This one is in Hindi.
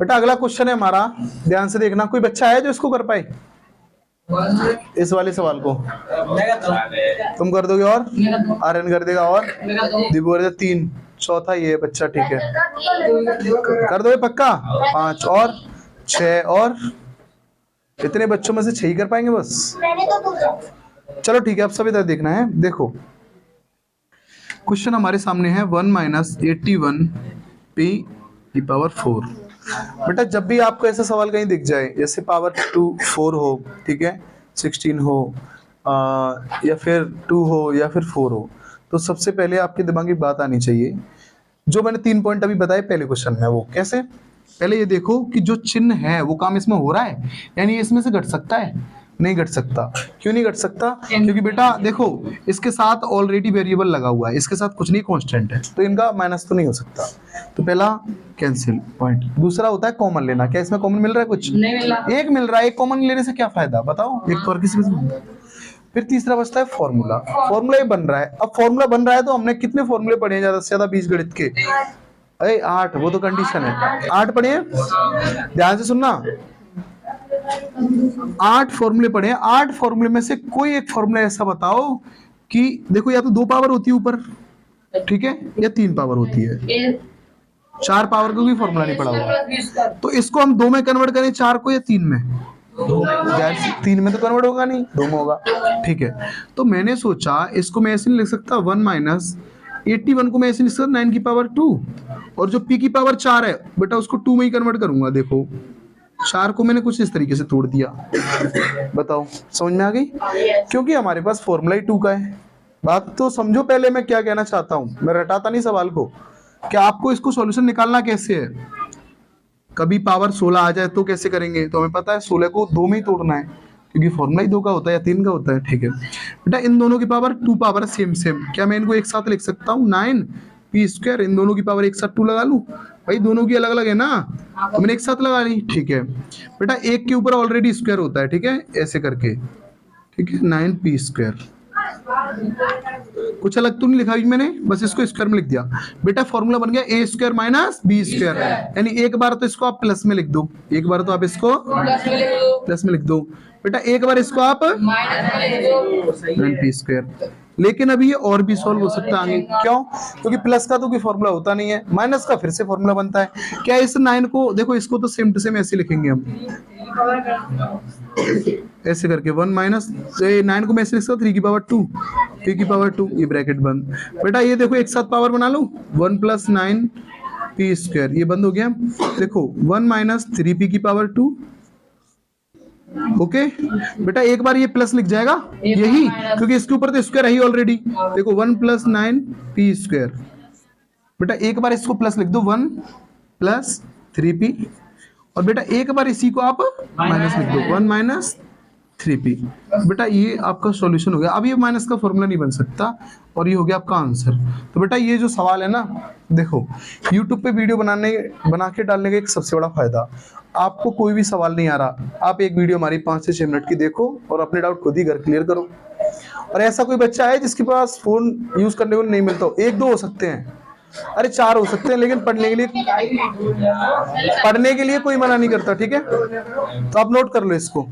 बेटा अगला क्वेश्चन है हमारा, ध्यान से देखना। कोई बच्चा है जो इसको कर पाए इस वाले सवाल को? तुम कर दोगे और आर्यन कर देगा और दिव्य कर 3, चौथा ये बच्चा, ठीक है कर दोगे पक्का? 5 और 6 और इतने बच्चों में से 6 ही कर पाएंगे बस। चलो ठीक है, अब सभी तरह देखना है। देखो क्वेश्चन हमारे सामने है 1 माइनस 81 पी की पावर 4। बेटा जब भी आपको ऐसा सवाल कहीं दिख जाए, जैसे पावर 2 4 हो, ठीक है 16 हो, या फिर 2 हो या फिर 4 हो, तो सबसे पहले आपके दिमाग में बात आनी चाहिए जो मैंने 3 पॉइंट अभी बताए पहले क्वेश्चन में। वो कैसे? पहले ये देखो कि जो चिन्ह है वो काम इसमें हो रहा है, यानी इसमें से घट सकता है? नहीं घट सकता। क्यों नहीं घट सकता? क्योंकि बेटा देखो इसके साथ ऑलरेडी वेरिएबल लगा हुआ है, इसके साथ कुछ नहीं कांस्टेंट है, तो इनका माइनस तो नहीं हो सकता। तो पहला कैंसिल पॉइंट। दूसरा होता है कॉमन लेना। क्या इसमें कॉमन मिल रहा है? कुछ नहीं मिल रहा। एक मिल रहा है, एक कॉमन लेने से क्या फायदा बताओ? एक तो और किसी में। फिर तीसरा बचता है फॉर्मूला। फॉर्मूला ही बन रहा है। अब फॉर्मूला बन रहा है तो हमने कितने फॉर्मूले पढ़े हैं ज्यादा से ज्यादा बीजगणित के? अरे 8, वो तो कंडीशन है। 8 पढ़े हैं, ध्यान से सुनना। 8 फॉर्मूले पढ़े हैं। 8 फॉर्मूले में से कोई एक फॉर्मूला ऐसा बताओ कि देखो या तो 2 पावर होती है ऊपर, ठीक है, या 3 पावर होती है। 4 पावर का कोई फॉर्मूला नहीं पड़ा हुआ, तो इसको हम 2 में कन्वर्ट करें, 4 को, या 3 में? 3 में तो कन्वर्ट होगा नहीं, 2 में होगा, ठीक है। तो मैंने सोचा इसको मैं ऐसे नहीं लिख सकता, 1 माइनस 81 को मैं ऐसे लिख सकता 9 की पावर 2, और जो p की पावर 4 है बेटा उसको 2 में ही कन्वर्ट करूंगा। देखो 4 को मैंने कुछ इस तरीके से तोड़ दिया। बताओ समझ में आ गई? क्योंकि हमारे पास फॉर्मूला ही 2 का है। बात तो समझो पहले मैं क्या कहना चाहता हूं, मैं रटाता नहीं सवाल को। क्या आपको इसको सॉल्यूशन निकालना कैसे है? कभी पावर 16 आ जाए तो कैसे करेंगे? तो हमें पता है 16 को 2 में ही तोड़ना है, क्योंकि फॉर्मूला ही 2 का होता है या 3 का होता है, ठीक है। बेटा इन दोनों की पावर 2 पावर सेम सेम, क्या मैं इनको एक साथ लिख सकता हूँ? 9 पी स्क्वायर, इन दोनों की पावर एक साथ 2 लगा लूं? भाई दोनों की अलग अलग है ना, तो मैंने एक साथ लगा ली, ठीक है। बेटा एक के ऊपर ऑलरेडी स्क्वायर होता है, ठीक है, ऐसे करके, ठीक है, 9 पी स्क्वायर। कुछ अलग तो नहीं लिखा मैंने, बस इसको स्क्वायर में लिख दिया। बेटा फॉर्मूला बन गया ए स्क्वायर माइनस बी स्क्वायर, यानी एक बार तो इसको आप प्लस में लिख दो, एक बार तो आप इसको प्लस में लिख दो। बेटा एक बार इसको आप माइनस पी स्क्वायर। लेकिन अभी ये और भी सॉल्व हो सकता है आगे। क्यों? क्योंकि प्लस का तो कोई फॉर्मूला होता नहीं है, माइनस का फिर से फॉर्मूला बनता है। क्या इस 9 को देखो, इसको तो सेम टू सेम ऐसे लिखेंगे हम, ऐसे करके 1 माइनस 9 को मैं ऐसे लिख सकता 3 की पावर 2 p की पावर 2, ये ब्रैकेट बंद। बेटा ये देखो एक साथ पावर बना लो, 1 प्लस 9 पी स्क्वायर, ये बंद हो गया। देखो 1 माइनस 3 p की पावर 2, ओके। बेटा एक बार ये प्लस लिख जाएगा यही, क्योंकि इसके ऊपर तो स्क्वायर है ही ऑलरेडी। देखो 1 प्लस 9 पी स्क्वायर। बेटा एक बार इसको प्लस लिख दो, 1 प्लस 3p, और बेटा एक बार इसी को आप माइनस लिख दो, 1 माइनस 3p। बेटा ये आपका सॉल्यूशन हो गया। अब ये माइनस का फॉर्मूला नहीं बन सकता, और ये हो गया आपका आंसर। तो बेटा ये जो सवाल है ना, देखो YouTube पे वीडियो बना के डालने का एक सबसे बड़ा फायदा, आपको कोई भी सवाल नहीं आ रहा, आप एक वीडियो हमारी 5 से 6 मिनट की देखो और अपने डाउट खुद ही घर क्लियर करो। और ऐसा कोई बच्चा है जिसके पास फोन यूज करने को नहीं मिलता हो? 1-2 हो सकते हैं, अरे 4 हो सकते हैं, लेकिन पढ़ने के लिए कोई मना नहीं करता, ठीक है। तो आप नोट कर लो इसको।